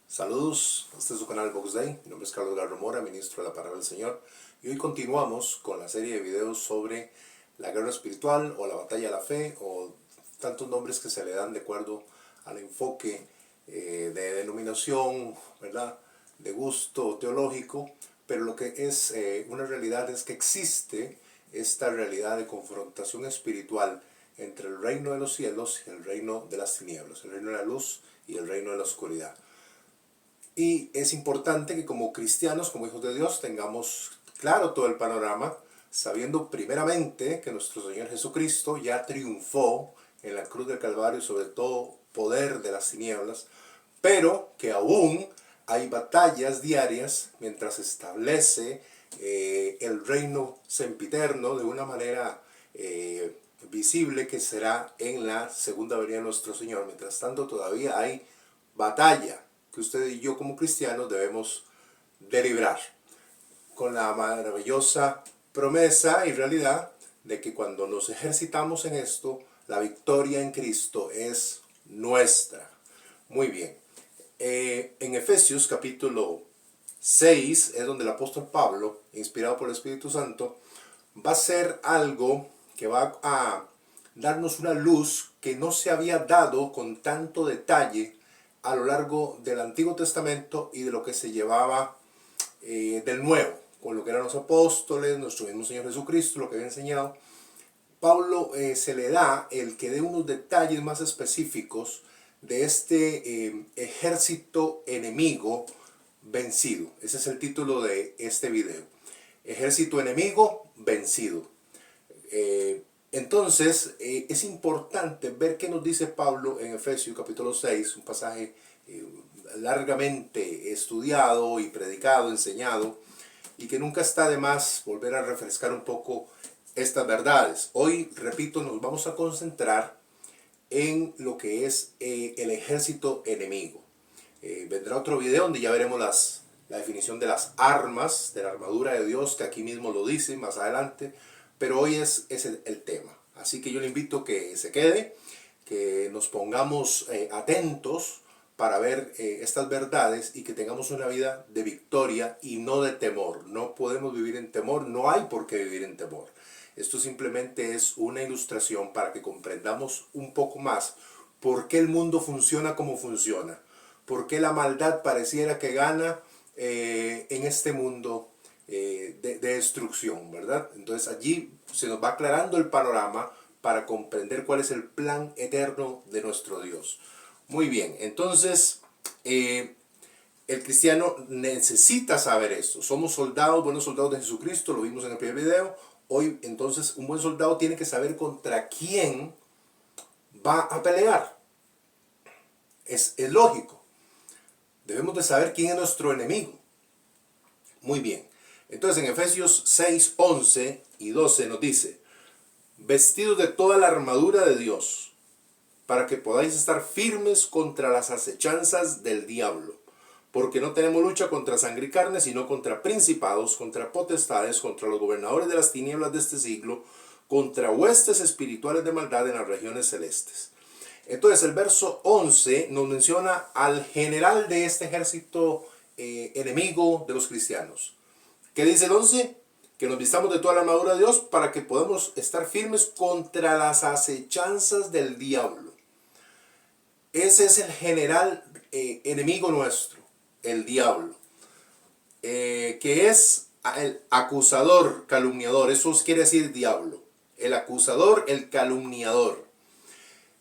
Saludos, este es su canal Box Day. Mi nombre es Carlos Garro Mora, ministro de la Palabra del Señor. Y hoy continuamos con la serie de videos sobre la guerra espiritual o la batalla de la fe, o tantos nombres que se le dan de acuerdo al enfoque de denominación, ¿verdad?, de gusto teológico. Pero lo que es una realidad es que existe esta realidad de confrontación espiritual entre el reino de los cielos y el reino de las tinieblas, el reino de la luz y el reino de la oscuridad. Y es importante que como cristianos, como hijos de Dios, tengamos claro todo el panorama, sabiendo primeramente que nuestro Señor Jesucristo ya triunfó en la cruz del Calvario sobre todo poder de las tinieblas, pero que aún hay batallas diarias mientras se establece el reino sempiterno de una manera visible, que será en la segunda venida de nuestro Señor. Mientras tanto todavía hay batalla que usted y yo como cristianos debemos de librar, con la maravillosa promesa y realidad de que cuando nos ejercitamos en esto, la victoria en Cristo es nuestra. Muy bien. En Efesios capítulo 6 es donde el apóstol Pablo, inspirado por el Espíritu Santo, va a hacer algo que va a darnos una luz que no se había dado con tanto detalle a lo largo del Antiguo Testamento y de lo que se llevaba del Nuevo, con lo que eran los apóstoles, nuestro mismo Señor Jesucristo, lo que había enseñado. Pablo se le da el que dé unos detalles más específicos de este ejército enemigo vencido. Ese es el título de este video: Ejército enemigo vencido. Entonces es importante ver qué nos dice Pablo en Efesios capítulo 6, un pasaje largamente estudiado y predicado, enseñado, y que nunca está de más volver a refrescar un poco estas verdades. Hoy, repito, nos vamos a concentrar en lo que es el ejército enemigo. Vendrá otro video donde ya veremos la definición de las armas, de la armadura de Dios, que aquí mismo lo dice más adelante. Pero hoy es el tema. Así que yo le invito a que se quede, que nos pongamos atentos para ver estas verdades y que tengamos una vida de victoria y no de temor. No podemos vivir en temor, no hay por qué vivir en temor. Esto simplemente es una ilustración para que comprendamos un poco más por qué el mundo funciona como funciona, por qué la maldad pareciera que gana en este mundo de destrucción, ¿verdad? Entonces allí se nos va aclarando el panorama para comprender cuál es el plan eterno de nuestro Dios. Muy bien, entonces el cristiano necesita saber esto. Somos soldados, buenos soldados de Jesucristo, lo vimos en el primer video. Hoy entonces un buen soldado tiene que saber contra quién va a pelear. Es lógico. Debemos de saber quién es nuestro enemigo. Muy bien. Entonces en Efesios 6, 11 y 12 nos dice: vestidos de toda la armadura de Dios, para que podáis estar firmes contra las acechanzas del diablo. Porque no tenemos lucha contra sangre y carne, sino contra principados, contra potestades, contra los gobernadores de las tinieblas de este siglo, contra huestes espirituales de maldad en las regiones celestes. Entonces el verso 11 nos menciona al general de este ejército enemigo de los cristianos. ¿Qué dice el 11? Que nos vistamos de toda la armadura de Dios para que podamos estar firmes contra las acechanzas del diablo. Ese es el general enemigo nuestro, el diablo, que es el acusador, calumniador. Eso quiere decir diablo, el acusador, el calumniador.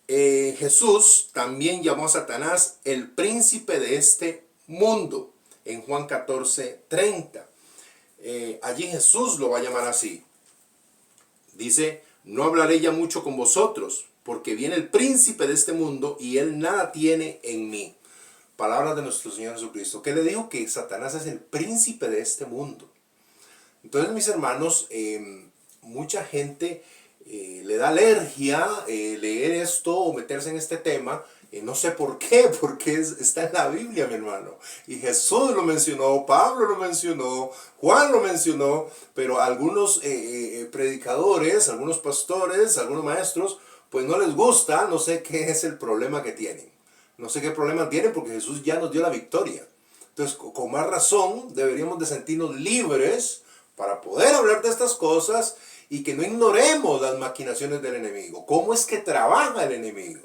Jesús también llamó a Satanás el príncipe de este mundo en Juan 14, 30. Allí Jesús lo va a llamar así. Dice: no hablaré ya mucho con vosotros, porque viene el príncipe de este mundo y él nada tiene en mí. Palabras de nuestro Señor Jesucristo, que le dijo que Satanás es el príncipe de este mundo. Entonces, mis hermanos, mucha gente le da alergia leer esto o meterse en este tema. No sé por qué, porque está en la Biblia, mi hermano. Y Jesús lo mencionó, Pablo lo mencionó, Juan lo mencionó, pero algunos predicadores, algunos pastores, algunos maestros, pues no les gusta, no sé qué es el problema que tienen. No sé qué problema tiene porque Jesús ya nos dio la victoria. Entonces, con más razón, deberíamos de sentirnos libres para poder hablar de estas cosas y que no ignoremos las maquinaciones del enemigo. ¿Cómo es que trabaja el enemigo?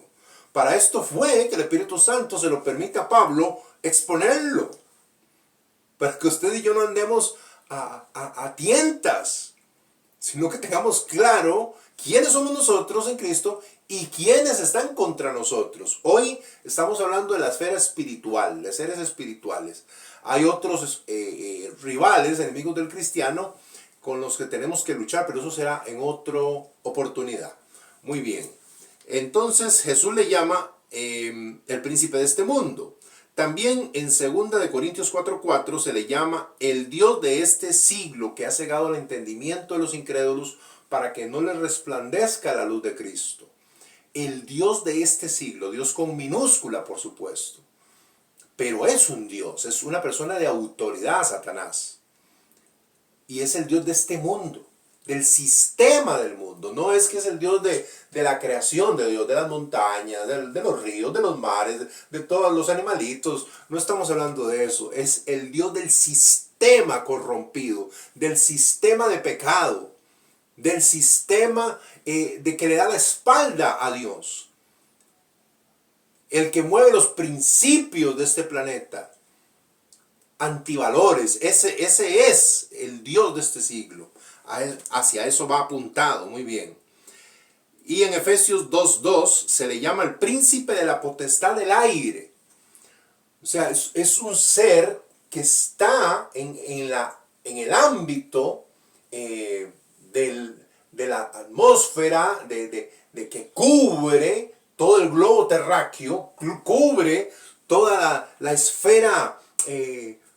Para esto fue que el Espíritu Santo se lo permite a Pablo exponerlo. Para que usted y yo no andemos a tientas, sino que tengamos claro quiénes somos nosotros en Cristo y quiénes están contra nosotros. Hoy estamos hablando de la esfera espiritual, de seres espirituales. Hay otros rivales, enemigos del cristiano, con los que tenemos que luchar, pero eso será en otra oportunidad. Muy bien. Entonces Jesús le llama el príncipe de este mundo. También en 2 Corintios 4:4 se le llama el Dios de este siglo, que ha cegado el entendimiento de los incrédulos para que no les resplandezca la luz de Cristo. El Dios de este siglo, Dios con minúscula por supuesto, pero es un Dios, es una persona de autoridad, Satanás. Y es el Dios de este mundo, del sistema del mundo. No es que es el Dios de la creación de Dios, de las montañas, de los ríos, de los mares, de todos los animalitos. No estamos hablando de eso. Es el Dios del sistema corrompido, del sistema de pecado, del sistema de que le da la espalda a Dios. El que mueve los principios de este planeta. Antivalores. Ese es el Dios de este siglo. Hacia eso va apuntado. Muy bien. Y en Efesios 2:2 se le llama el príncipe de la potestad del aire. O sea, es un ser que está en el ámbito de la atmósfera, de que cubre todo el globo terráqueo, cubre toda la esfera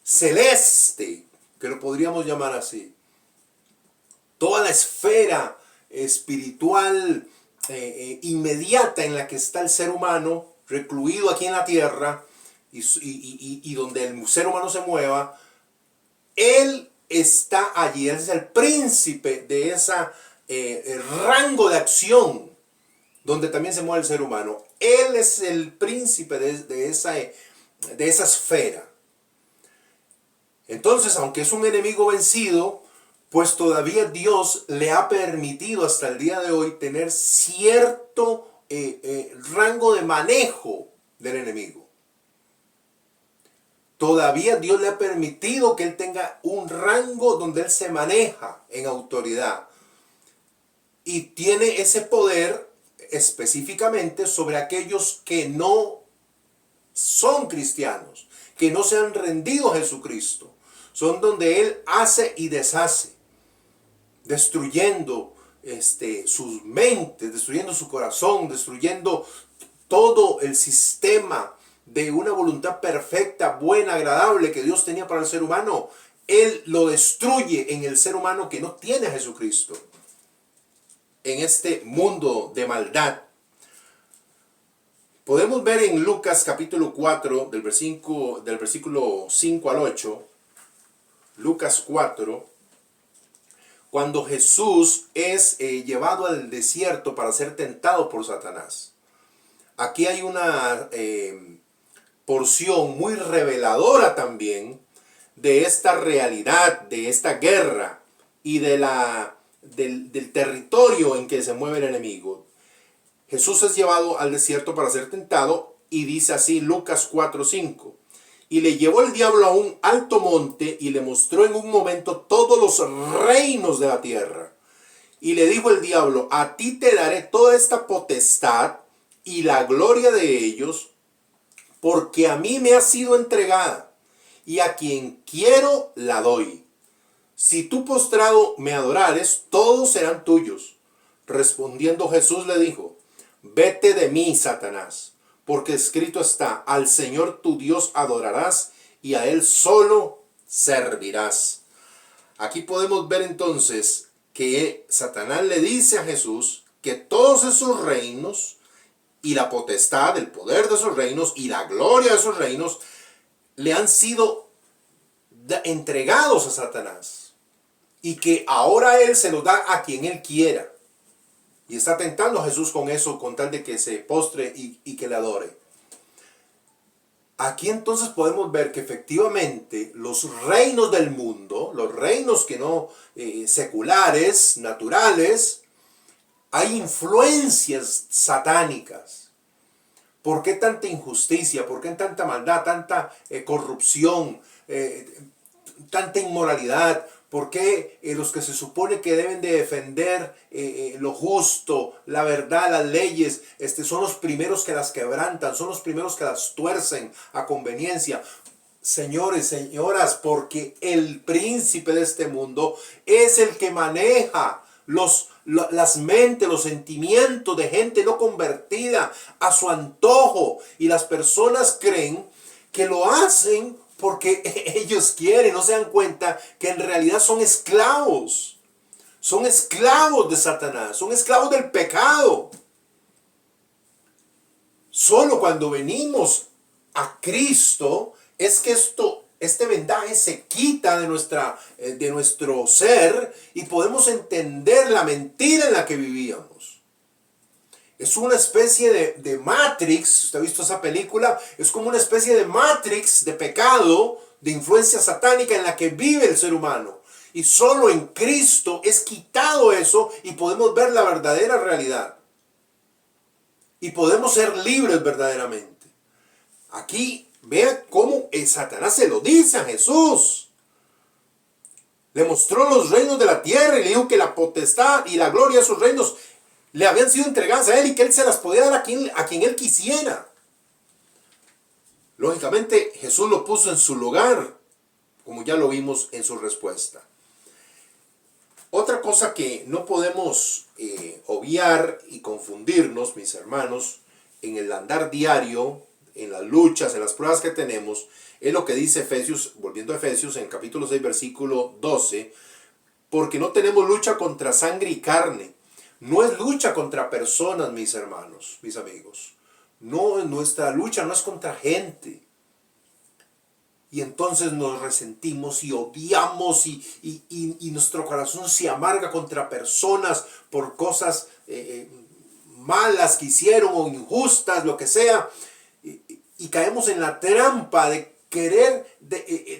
celeste, que lo podríamos llamar así. Toda la esfera espiritual inmediata en la que está el ser humano, recluido aquí en la tierra, y donde el ser humano se mueva, Él está allí. Él es el príncipe de ese rango de acción, donde también se mueve el ser humano. Él es el príncipe de esa esfera. Entonces, aunque es un enemigo vencido, pues todavía Dios le ha permitido hasta el día de hoy tener cierto rango de manejo del enemigo. Todavía Dios le ha permitido que él tenga un rango donde él se maneja en autoridad. Y tiene ese poder específicamente sobre aquellos que no son cristianos, que no se han rendido a Jesucristo. Son donde él hace y deshace, destruyendo sus mentes, destruyendo su corazón, destruyendo todo el sistema de una voluntad perfecta, buena, agradable que Dios tenía para el ser humano. Él lo destruye en el ser humano que no tiene a Jesucristo, en este mundo de maldad. Podemos ver en Lucas capítulo 4, del versículo 5 al 8, Lucas 4, cuando Jesús es llevado al desierto para ser tentado por Satanás. Aquí hay una porción muy reveladora también de esta realidad, de esta guerra y del territorio en que se mueve el enemigo. Jesús es llevado al desierto para ser tentado y dice así Lucas 4:5. Y le llevó el diablo a un alto monte y le mostró en un momento todos los reinos de la tierra. Y le dijo el diablo: a ti te daré toda esta potestad y la gloria de ellos, porque a mí me ha sido entregada, y a quien quiero la doy. Si tú postrado me adorares, todos serán tuyos. Respondiendo Jesús le dijo: vete de mí, Satanás, porque escrito está: al Señor tu Dios adorarás y a Él solo servirás. Aquí podemos ver entonces que Satanás le dice a Jesús que todos esos reinos y la potestad, el poder de esos reinos y la gloria de esos reinos le han sido entregados a Satanás, y que ahora Él se los da a quien Él quiera. Y está tentando a Jesús con eso, con tal de que se postre y que le adore. Aquí entonces podemos ver que efectivamente los reinos del mundo, los reinos que no seculares, naturales, hay influencias satánicas. ¿Por qué tanta injusticia? ¿Por qué tanta maldad, tanta corrupción, tanta inmoralidad? ¿Por qué los que se supone que deben de defender lo justo, la verdad, las leyes, son los primeros que las quebrantan, son los primeros que las tuercen a conveniencia? Señores, señoras, porque el príncipe de este mundo es el que maneja las mentes, los sentimientos de gente no convertida a su antojo. Y las personas creen que lo hacen porque ellos quieren, no se dan cuenta que en realidad son esclavos. Son esclavos de Satanás, son esclavos del pecado. Solo cuando venimos a Cristo es que este vendaje se quita de nuestro ser y podemos entender la mentira en la que vivíamos. Es una especie de Matrix. ¿Usted ha visto esa película? Es como una especie de Matrix de pecado, de influencia satánica en la que vive el ser humano. Y solo en Cristo es quitado eso y podemos ver la verdadera realidad. Y podemos ser libres verdaderamente. Aquí vea cómo Satanás se lo dice a Jesús. Le mostró los reinos de la tierra y le dijo que la potestad y la gloria de esos reinos le habían sido entregadas a él y que él se las podía dar a quien él quisiera. Lógicamente Jesús lo puso en su lugar, como ya lo vimos en su respuesta. Otra cosa que no podemos obviar y confundirnos, mis hermanos, en el andar diario, en las luchas, en las pruebas que tenemos, es lo que dice Efesios, volviendo a Efesios, en capítulo 6, versículo 12, porque no tenemos lucha contra sangre y carne. No es lucha contra personas, mis hermanos, mis amigos. No, nuestra lucha no es contra gente. Y entonces nos resentimos y odiamos y nuestro corazón se amarga contra personas por cosas malas que hicieron o injustas, lo que sea. Y caemos en la trampa de querer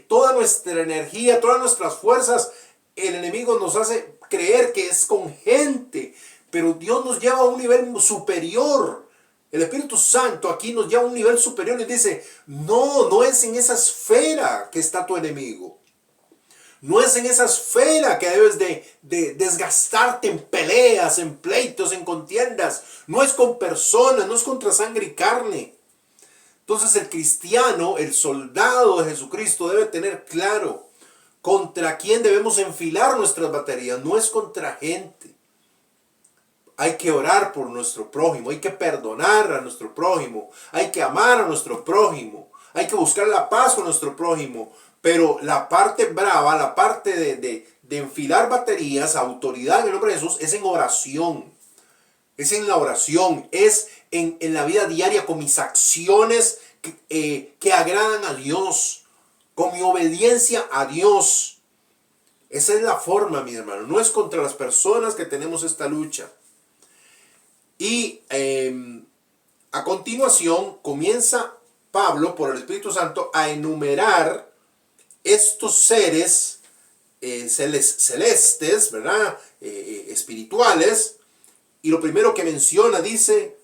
toda nuestra energía, todas nuestras fuerzas. El enemigo nos hace creer que es con gente, pero Dios nos lleva a un nivel superior. El Espíritu Santo aquí nos lleva a un nivel superior y dice, no es en esa esfera que está tu enemigo. No es en esa esfera que debes de desgastarte en peleas, en pleitos, en contiendas. No es con personas, no es contra sangre y carne. Entonces el cristiano, el soldado de Jesucristo debe tener claro contra quién debemos enfilar nuestras baterías. No es contra gente. Hay que orar por nuestro prójimo, hay que perdonar a nuestro prójimo, hay que amar a nuestro prójimo, hay que buscar la paz con nuestro prójimo. Pero la parte brava, la parte de enfilar baterías, autoridad en el nombre de Jesús, es en oración. Es en la oración, es en la vida diaria con mis acciones que agradan a Dios, con mi obediencia a Dios. Esa es la forma, mi hermano. No es contra las personas que tenemos esta lucha. Y a continuación comienza Pablo por el Espíritu Santo a enumerar estos seres celestes, ¿verdad? Espirituales. Y lo primero que menciona dice,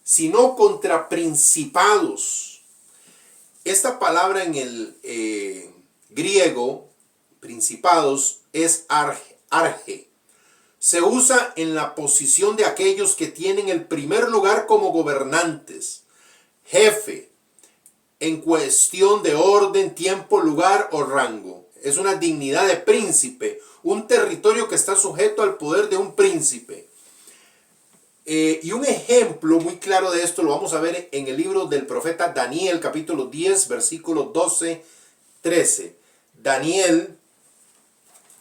sino contra principados. Esta palabra en el griego, principados, es arge. Se usa en la posición de aquellos que tienen el primer lugar como gobernantes, jefe, en cuestión de orden, tiempo, lugar o rango. Es una dignidad de príncipe, un territorio que está sujeto al poder de un príncipe. Y un ejemplo muy claro de esto lo vamos a ver en el libro del profeta Daniel, capítulo 10, versículos 12, 13. Daniel,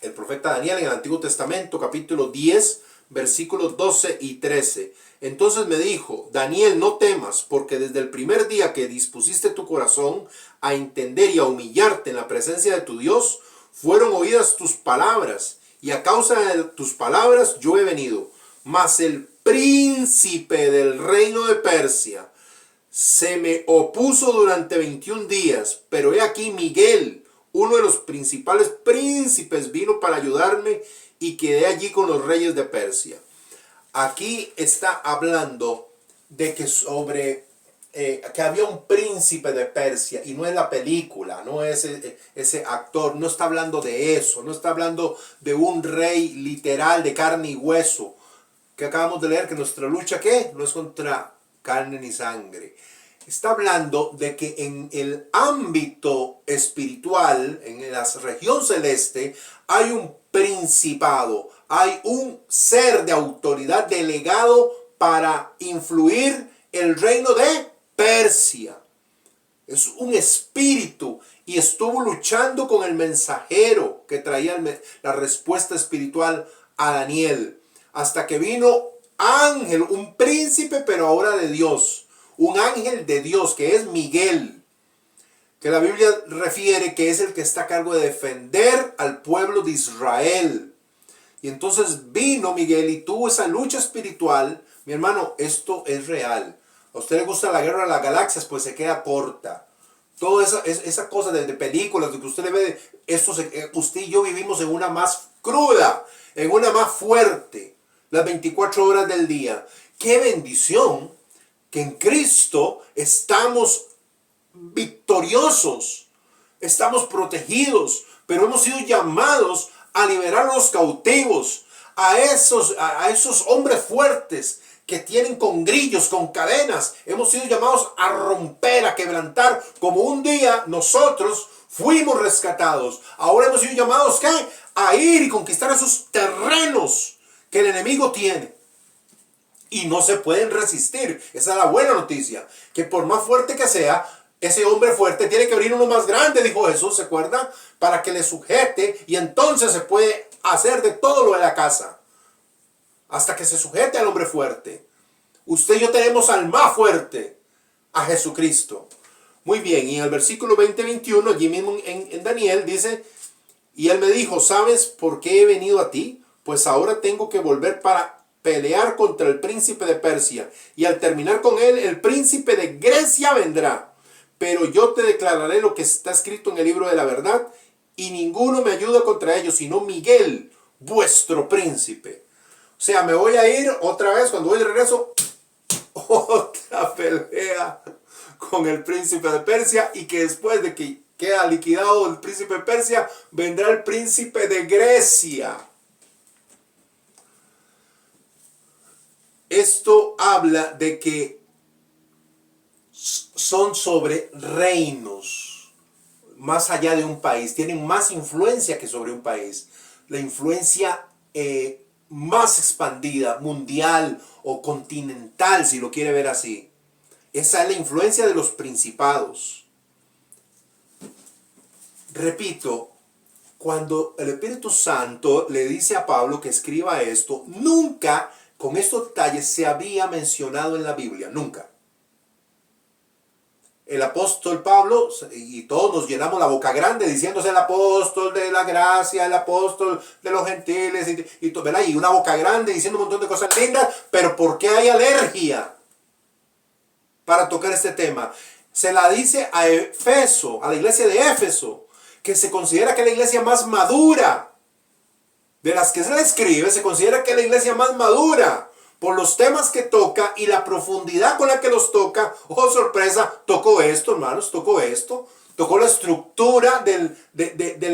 el profeta Daniel en el Antiguo Testamento, capítulo 10, versículos 12 y 13. Entonces me dijo, Daniel, no temas, porque desde el primer día que dispusiste tu corazón a entender y a humillarte en la presencia de tu Dios, fueron oídas tus palabras, y a causa de tus palabras yo he venido. Mas el príncipe del reino de Persia se me opuso durante 21 días, pero he aquí Miguel, uno de los principales príncipes, vino para ayudarme y quedé allí con los reyes de Persia. Aquí está hablando de que que había un príncipe de Persia, y no es la película, no es ese actor, no está hablando de eso, no está hablando de un rey literal de carne y hueso, que acabamos de leer que nuestra lucha, ¿qué? No es contra carne ni sangre. Está hablando de que en el ámbito espiritual, en la región celeste, hay un principado, hay un ser de autoridad delegado para influir el reino de Persia. Es un espíritu, y estuvo luchando con el mensajero que traía la respuesta espiritual a Daniel, hasta que vino ángel, un príncipe, pero ahora de Dios, un ángel de Dios, que es Miguel, que la Biblia refiere que es el que está a cargo de defender al pueblo de Israel. Y entonces vino Miguel y tuvo esa lucha espiritual. Mi hermano, esto es real. A usted le gusta la guerra de las galaxias, pues se queda corta. Toda esa cosa de películas, de que usted le ve, usted y yo vivimos en una más cruda, en una más fuerte, las 24 horas del día. ¡Qué bendición! Que en Cristo estamos victoriosos, estamos protegidos, pero hemos sido llamados a liberar a los cautivos, a esos hombres fuertes que tienen con grillos, con cadenas. Hemos sido llamados a romper, a quebrantar, como un día nosotros fuimos rescatados. Ahora hemos sido llamados, ¿qué? A ir y conquistar esos terrenos que el enemigo tiene. Y no se pueden resistir. Esa es la buena noticia. Que por más fuerte que sea, ese hombre fuerte tiene que venir uno más grande, dijo Jesús, ¿se acuerda? Para que le sujete, y entonces se puede hacer de todo lo de la casa. Hasta que se sujete al hombre fuerte. Usted y yo tenemos al más fuerte, a Jesucristo. Muy bien, y en el versículo 20-21, allí mismo en Daniel, dice: y él me dijo, ¿sabes por qué he venido a ti? Pues ahora tengo que volver para pelear contra el príncipe de Persia, y al terminar con él, el príncipe de Grecia vendrá. Pero yo te declararé lo que está escrito en el libro de la verdad, y ninguno me ayuda contra ellos, sino Miguel, vuestro príncipe. O sea, me voy a ir otra vez, cuando voy de regreso, otra pelea con el príncipe de Persia, y que después de que queda liquidado el príncipe de Persia, vendrá el príncipe de Grecia. Esto habla de que son sobre reinos, más allá de un país, tienen más influencia que sobre un país. La influencia más expandida, mundial o continental, si lo quiere ver así. Esa es la influencia de los principados. Repito, cuando el Espíritu Santo le dice a Pablo que escriba esto, nunca con estos detalles se había mencionado en la Biblia, nunca. El apóstol Pablo, y todos nos llenamos la boca grande diciéndose el apóstol de la gracia, el apóstol de los gentiles, ¿verdad? Y una boca grande diciendo un montón de cosas lindas, pero ¿por qué hay alergia para tocar este tema? Se la dice a Efeso, a la iglesia de Éfeso, que se considera que es la iglesia más madura. De las que se le escribe, se considera que es la iglesia más madura por los temas que toca y la profundidad con la que los toca. Oh, sorpresa, tocó esto, hermanos, tocó esto. Tocó la estructura del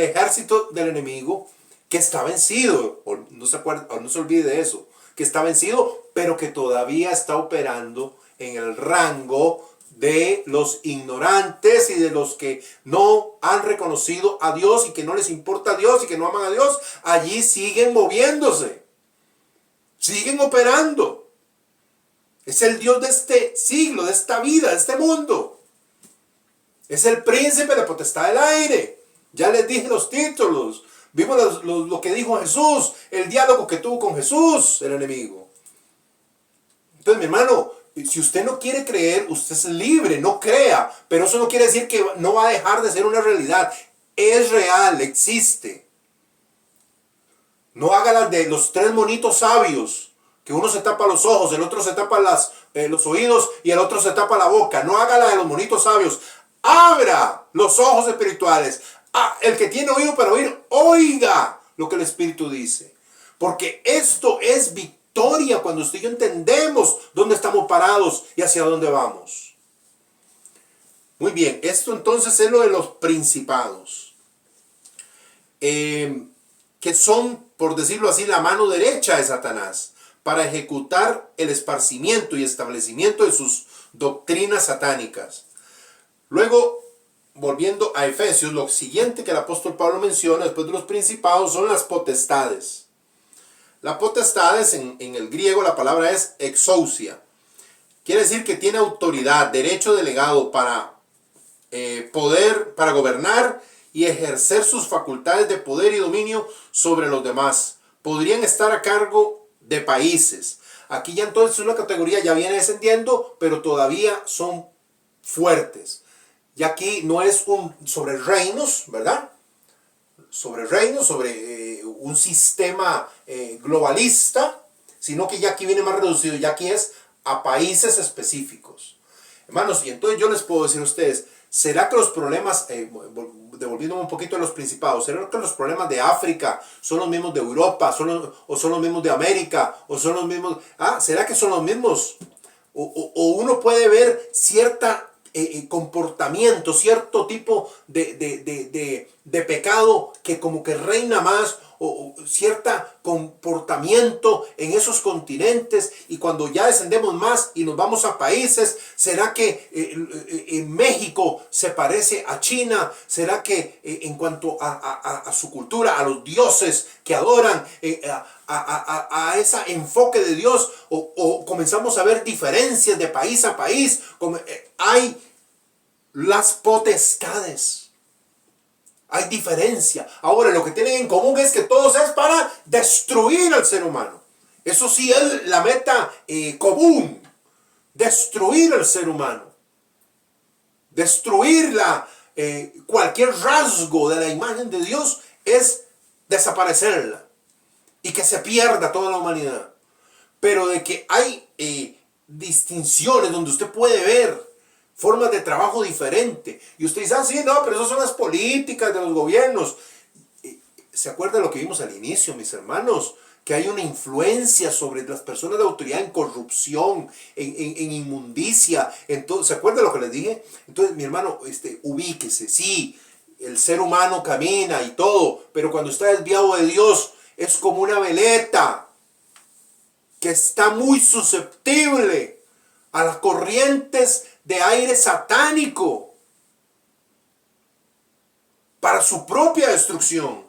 ejército del enemigo, que está vencido. No se olvide de eso. Que está vencido, pero que todavía está operando en el rango de los ignorantes y de los que no han reconocido a Dios y que no les importa a Dios y que no aman a Dios. Allí siguen moviéndose, siguen operando. Es el Dios de este siglo, de esta vida, de este mundo. Es el príncipe de la potestad del aire. Ya les dije los títulos. Vimos lo que dijo Jesús, el diálogo que tuvo con Jesús, el enemigo. Entonces, mi hermano, si usted no quiere creer, usted es libre, no crea. Pero eso no quiere decir que no va a dejar de ser una realidad. Es real, existe. No haga las de los tres monitos sabios, que uno se tapa los ojos, el otro se tapa las los oídos y el otro se tapa la boca. No haga la de los monitos sabios. Abra los ojos espirituales. El que tiene oído para oír, oiga lo que el Espíritu dice. Porque esto es victoria cuando usted y yo entendemos dónde estamos parados y hacia dónde vamos. Muy bien, esto entonces es lo de los principados. Que son, por decirlo así, la mano derecha de Satanás para ejecutar el esparcimiento y establecimiento de sus doctrinas satánicas. Luego, volviendo a Efesios, lo siguiente que el apóstol Pablo menciona después de los principados son las potestades. Las potestades, en el griego la palabra es exousia. Quiere decir que tiene autoridad, derecho delegado para poder, para gobernar y ejercer sus facultades de poder y dominio sobre los demás. Podrían estar a cargo de países. Aquí ya entonces una categoría ya viene descendiendo, pero todavía son fuertes. Y aquí no es sobre reinos, ¿verdad? Sobre reinos, sobre un sistema globalista, sino que ya aquí viene más reducido, ya aquí es a países específicos. Hermanos, y entonces yo les puedo decir a ustedes, ¿será que los problemas, devolviéndome un poquito a los principados, será que los problemas de África son los mismos de Europa, o son los mismos de América, o son los mismos, ¿será que son los mismos? O uno puede ver cierta comportamiento, cierto tipo de pecado que como que reina más, o cierto comportamiento en esos continentes, y cuando ya descendemos más y nos vamos a países, ¿será que en México se parece a China? ¿Será que en cuanto a su cultura, a los dioses que adoran, a ese enfoque de Dios, o comenzamos a ver diferencias de país a país? Hay las potestades. Hay diferencia. Ahora, lo que tienen en común es que todos es para destruir al ser humano. Eso sí es la meta común. Destruir al ser humano. Destruir cualquier rasgo de la imagen de Dios es desaparecerla. Y que se pierda toda la humanidad. Pero de que hay distinciones donde usted puede ver formas de trabajo diferentes. Y usted dice, sí, no, pero esas son las políticas de los gobiernos. ¿Se acuerda de lo que vimos al inicio, mis hermanos? Que hay una influencia sobre las personas de autoridad en corrupción, en inmundicia. Entonces, ¿se acuerda de lo que les dije? Entonces, mi hermano, ubíquese. Sí, el ser humano camina y todo, pero cuando está desviado de Dios, es como una veleta que está muy susceptible a las corrientes de aire satánico para su propia destrucción.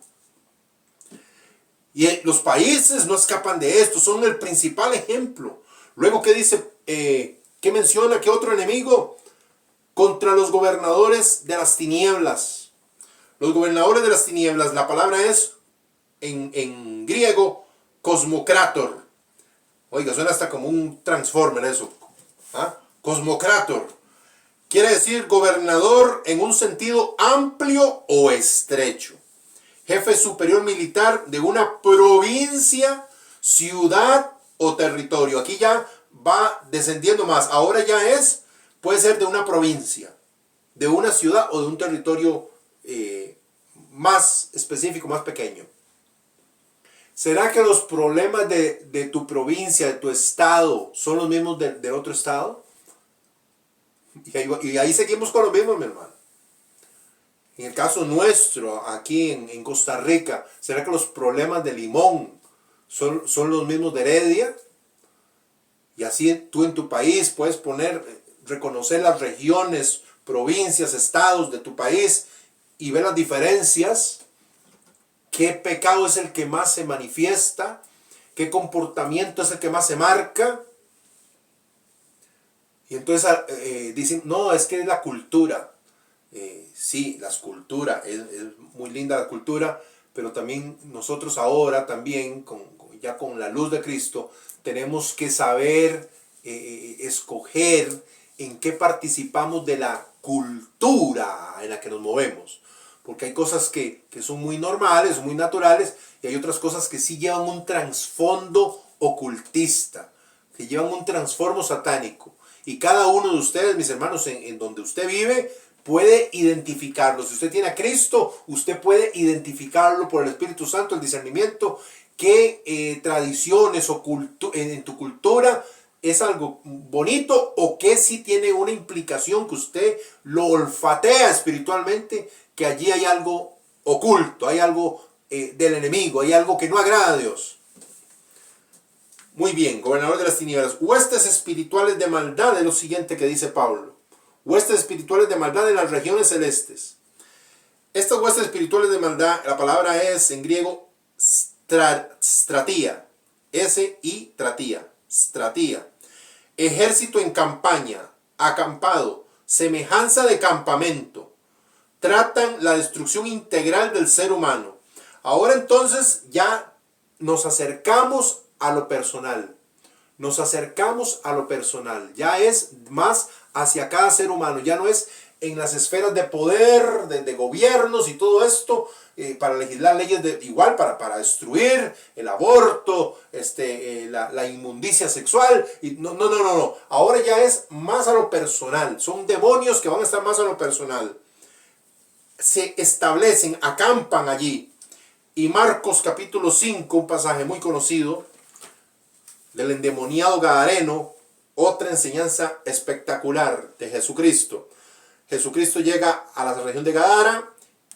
Y los países no escapan de esto, son el principal ejemplo. Luego, ¿qué dice? ¿Qué menciona? ¿Qué otro enemigo? Contra los gobernadores de las tinieblas. Los gobernadores de las tinieblas, la palabra es en griego cosmocrator. Oiga, suena hasta como un transformer eso. Cosmocrator. Quiere decir gobernador en un sentido amplio o estrecho. Jefe superior militar de una provincia, ciudad o territorio. Aquí ya va descendiendo más. Ahora ya puede ser de una provincia, de una ciudad o de un territorio más específico, más pequeño. ¿Será que los problemas de tu provincia, de tu estado, son los mismos de otro estado? Y ahí seguimos con lo mismo, mi hermano. En el caso nuestro, aquí en Costa Rica, ¿será que los problemas de Limón son los mismos de Heredia? Y así tú en tu país puedes reconocer las regiones, provincias, estados de tu país y ver las diferencias. ¿Qué pecado es el que más se manifiesta? ¿Qué comportamiento es el que más se marca? Y entonces dicen, no, es que es la cultura. Sí, la cultura, es muy linda la cultura, pero también nosotros ahora, también ya con la luz de Cristo, tenemos que saber escoger en qué participamos de la cultura en la que nos movemos. Porque hay cosas que son muy normales, muy naturales, y hay otras cosas que sí llevan un trasfondo ocultista. que llevan un transformo satánico. Y cada uno de ustedes, mis hermanos, en donde usted vive, puede identificarlo. Si usted tiene a Cristo, usted puede identificarlo por el Espíritu Santo, el discernimiento, qué tradiciones o en tu cultura es algo bonito o que sí tiene una implicación que usted lo olfatea espiritualmente, que allí hay algo oculto, hay algo del enemigo, hay algo que no agrada a Dios. Muy bien, gobernador de las tinieblas, huestes espirituales de maldad es lo siguiente que dice Pablo. Huestes espirituales de maldad en las regiones celestes. Estas huestes espirituales de maldad, la palabra es en griego stratía, S-I tratía, stratía. Ejército en campaña, acampado, semejanza de campamento. Tratan la destrucción integral del ser humano. Ahora entonces ya nos acercamos a lo personal. Nos acercamos a lo personal. Ya es más hacia cada ser humano. Ya no es en las esferas de poder, de gobiernos y todo esto, para legislar leyes igual para destruir el aborto, la inmundicia sexual. Y no. Ahora ya es más a lo personal. Son demonios que van a estar más a lo personal. Se establecen, acampan allí. Y Marcos capítulo 5, un pasaje muy conocido del endemoniado gadareno, otra enseñanza espectacular de Jesucristo. Jesucristo llega a la región de Gadara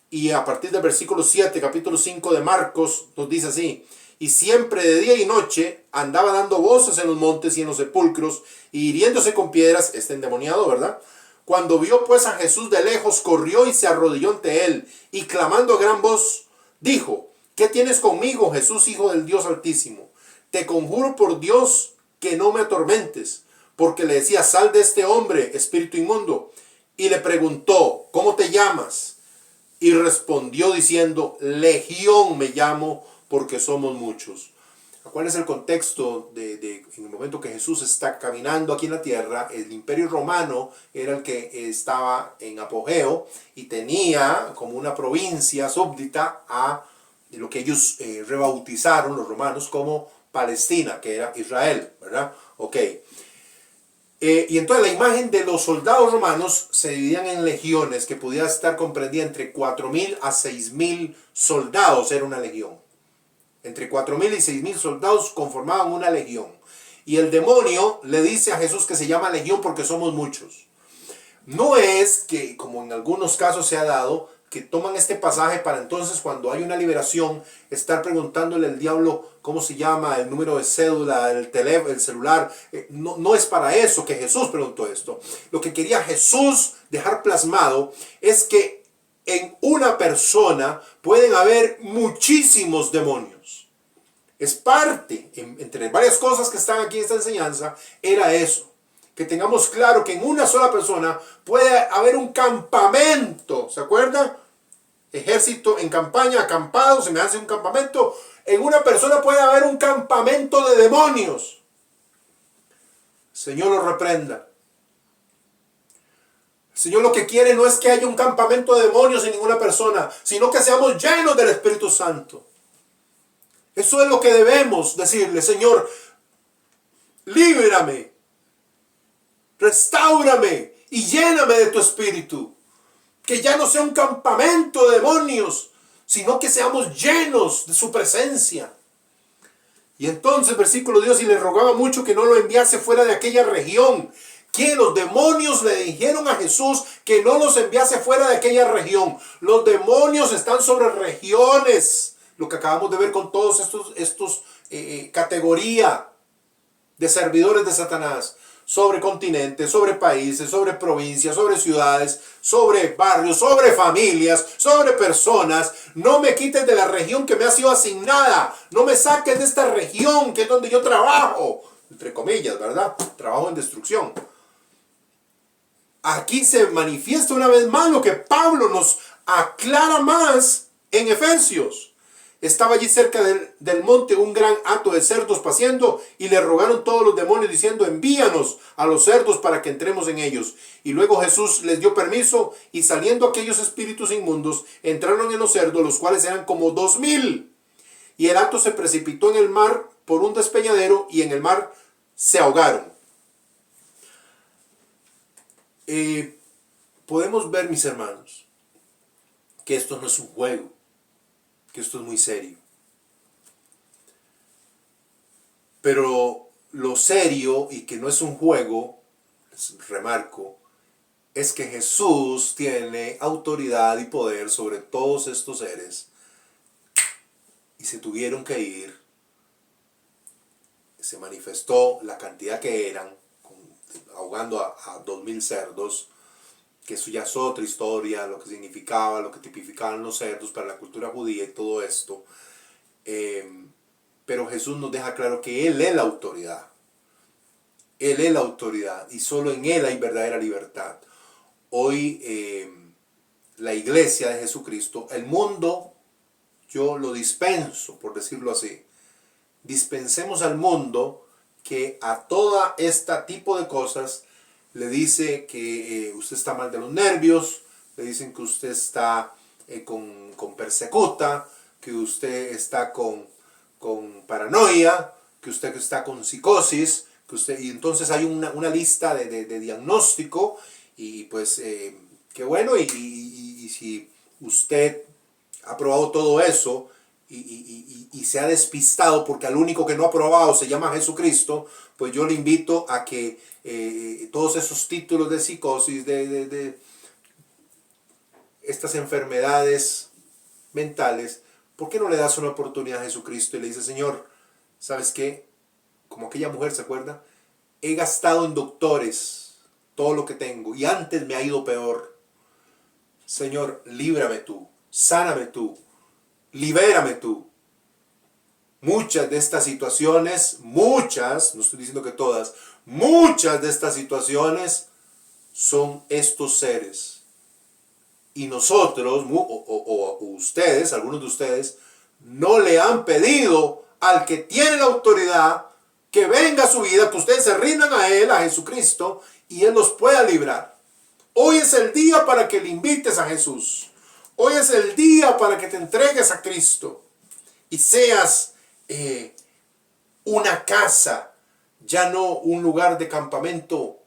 y a partir del versículo 7, capítulo 5 de Marcos, nos dice así: y siempre de día y noche andaba dando voces en los montes y en los sepulcros y hiriéndose con piedras, endemoniado, ¿verdad? Cuando vio pues a Jesús de lejos, corrió y se arrodilló ante él y clamando a gran voz, dijo: ¿qué tienes conmigo, Jesús, Hijo del Dios Altísimo? Te conjuro por Dios que no me atormentes. Porque le decía: sal de este hombre, espíritu inmundo. Y le preguntó: ¿cómo te llamas? Y respondió diciendo: Legión me llamo, porque somos muchos. ¿Cuál es el contexto en el momento que Jesús está caminando aquí en la tierra? El imperio romano era el que estaba en apogeo y tenía como una provincia súbdita a lo que ellos rebautizaron, los romanos, como Palestina, que era Israel, ¿verdad? Ok. Y entonces la imagen de los soldados romanos se dividían en legiones que podía estar comprendida entre 4.000 a 6.000 soldados, era una legión. Entre 4.000 y 6.000 soldados conformaban una legión. Y el demonio le dice a Jesús que se llama legión porque somos muchos. No es que, como en algunos casos se ha dado, que toman este pasaje para entonces, cuando hay una liberación, estar preguntándole al diablo cómo se llama, el número de cédula, el celular. No es para eso que Jesús preguntó esto. Lo que quería Jesús dejar plasmado es que en una persona pueden haber muchísimos demonios. Es parte, entre varias cosas que están aquí en esta enseñanza, era eso. Que tengamos claro que en una sola persona puede haber un campamento, ¿se acuerdan? Ejército en campaña, acampado, se me hace un campamento. En una persona puede haber un campamento de demonios. Señor lo reprenda. El Señor lo que quiere no es que haya un campamento de demonios en ninguna persona, sino que seamos llenos del Espíritu Santo. Eso es lo que debemos decirle: Señor, líbrame, restáurame y lléname de tu Espíritu. Que ya no sea un campamento de demonios, sino que seamos llenos de su presencia. Y entonces, versículo 10, y le rogaba mucho que no lo enviase fuera de aquella región. Que los demonios le dijeron a Jesús que no los enviase fuera de aquella región. Los demonios están sobre regiones. Lo que acabamos de ver con todos estos categoría de servidores de Satanás. Sobre continentes, sobre países, sobre provincias, sobre ciudades, sobre barrios, sobre familias, sobre personas. No me quites de la región que me ha sido asignada. No me saques de esta región que es donde yo trabajo. Entre comillas, ¿verdad? Trabajo en destrucción. Aquí se manifiesta una vez más lo que Pablo nos aclara más en Efesios. Estaba allí cerca del monte un gran hato de cerdos paciendo, y le rogaron todos los demonios diciendo: envíanos a los cerdos para que entremos en ellos. Y luego Jesús les dio permiso, y saliendo aquellos espíritus inmundos entraron en los cerdos, los cuales eran como 2.000. Y el hato se precipitó en el mar por un despeñadero, y en el mar se ahogaron. Podemos ver, mis hermanos, que esto no es un juego, que esto es muy serio. Pero lo serio y que no es un juego, remarco, es que Jesús tiene autoridad y poder sobre todos estos seres y se tuvieron que ir. Se manifestó la cantidad que eran, ahogando a 2000 cerdos, que eso ya es otra historia, lo que significaba, lo que tipificaban los cerdos para la cultura judía y todo esto. Pero Jesús nos deja claro que Él es la autoridad. Él es la autoridad y solo en Él hay verdadera libertad. Hoy la iglesia de Jesucristo, el mundo, yo lo dispenso, por decirlo así. Dispensemos al mundo que a toda este tipo de cosas le dice que usted está mal de los nervios, le dicen que usted está con persecuta, que usted está con paranoia, que usted está con psicosis, que usted, y entonces hay una lista de diagnóstico y pues qué bueno, y si usted ha probado todo eso y se ha despistado porque al único que no ha probado se llama Jesucristo, pues yo le invito a que todos esos títulos de psicosis, de estas enfermedades mentales, ¿por qué no le das una oportunidad a Jesucristo y le dices, Señor, ¿sabes qué? Como aquella mujer, ¿se acuerda? He gastado en doctores todo lo que tengo y antes me ha ido peor. Señor, líbrame tú, sáname tú, libérame tú. Muchas de estas situaciones, muchas, no estoy diciendo que todas, muchas de estas situaciones son estos seres. Y nosotros, o ustedes, algunos de ustedes, no le han pedido al que tiene la autoridad que venga a su vida, que ustedes se rindan a Él, a Jesucristo, y Él los pueda librar. Hoy es el día para que le invites a Jesús. Hoy es el día para que te entregues a Cristo y seas una casa, ya no un lugar de campamento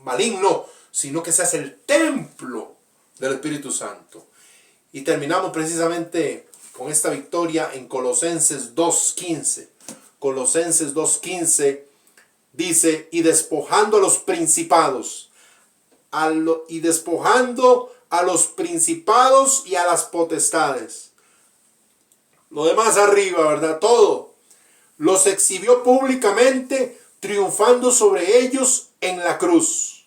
maligno, sino que seas el templo del Espíritu Santo. Y terminamos precisamente con esta victoria en Colosenses 2:15. Colosenses 2:15 dice, y despojando a los principados, y despojando a los principados y a las potestades. Lo demás arriba, ¿verdad? Todo. Los exhibió públicamente, triunfando sobre ellos en la cruz.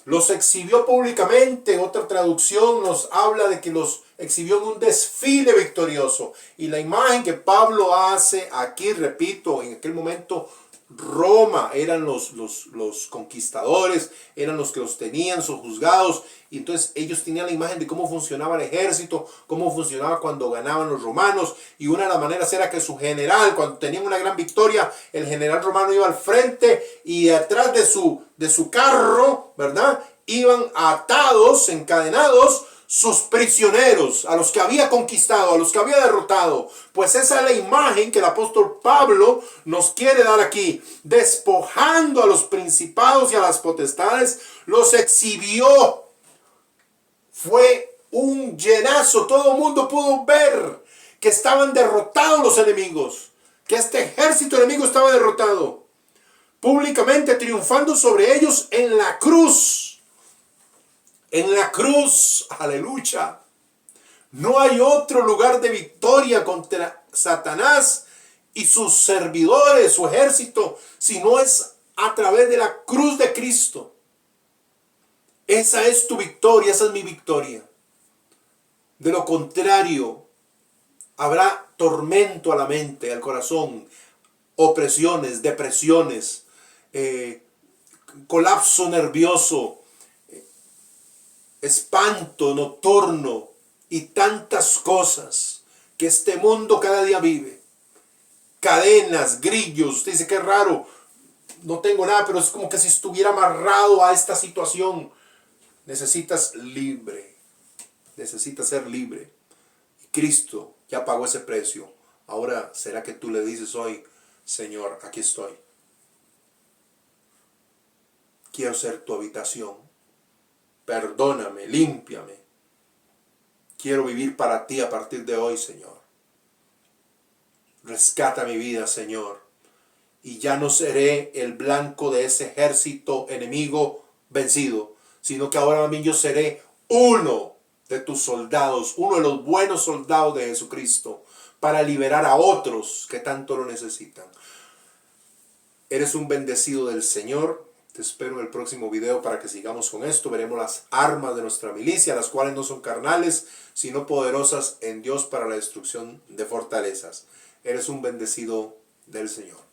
Los exhibió públicamente, otra traducción nos habla de que los exhibió en un desfile victorioso. Y la imagen que Pablo hace aquí, repito, en aquel momento Roma eran los conquistadores, eran los que los tenían sojuzgados, y entonces ellos tenían la imagen de cómo funcionaba el ejército, cómo funcionaba cuando ganaban los romanos, y una de las maneras era que su general, cuando tenían una gran victoria, el general romano iba al frente y atrás de su carro, ¿verdad? Iban atados, encadenados, sus prisioneros, a los que había conquistado, a los que había derrotado. Pues esa es la imagen que el apóstol Pablo nos quiere dar aquí. Despojando a los principados y a las potestades, los exhibió. Fue un llenazo, todo el mundo pudo ver que estaban derrotados los enemigos, que este ejército enemigo estaba derrotado, públicamente triunfando sobre ellos en la cruz. En la cruz, aleluya. No hay otro lugar de victoria contra Satanás y sus servidores, su ejército, si no es a través de la cruz de Cristo. Esa es tu victoria, esa es mi victoria. De lo contrario, habrá tormento a la mente, al corazón, opresiones, depresiones, colapso nervioso, espanto nocturno y tantas cosas que este mundo cada día vive. Cadenas, grillos, usted dice que es raro, no tengo nada, pero es como que si estuviera amarrado a esta situación. Necesitas libre, necesitas ser libre. Y Cristo ya pagó ese precio. Ahora, ¿será que tú le dices hoy, Señor, aquí estoy. Quiero ser tu habitación. Perdóname, límpiame. Quiero vivir para ti a partir de hoy, Señor. Rescata mi vida, Señor. Y ya no seré el blanco de ese ejército enemigo vencido, sino que ahora también yo seré uno de tus soldados, uno de los buenos soldados de Jesucristo, para liberar a otros que tanto lo necesitan. Eres un bendecido del Señor. Te espero en el próximo video para que sigamos con esto. Veremos las armas de nuestra milicia, las cuales no son carnales, sino poderosas en Dios para la destrucción de fortalezas. Eres un bendecido del Señor.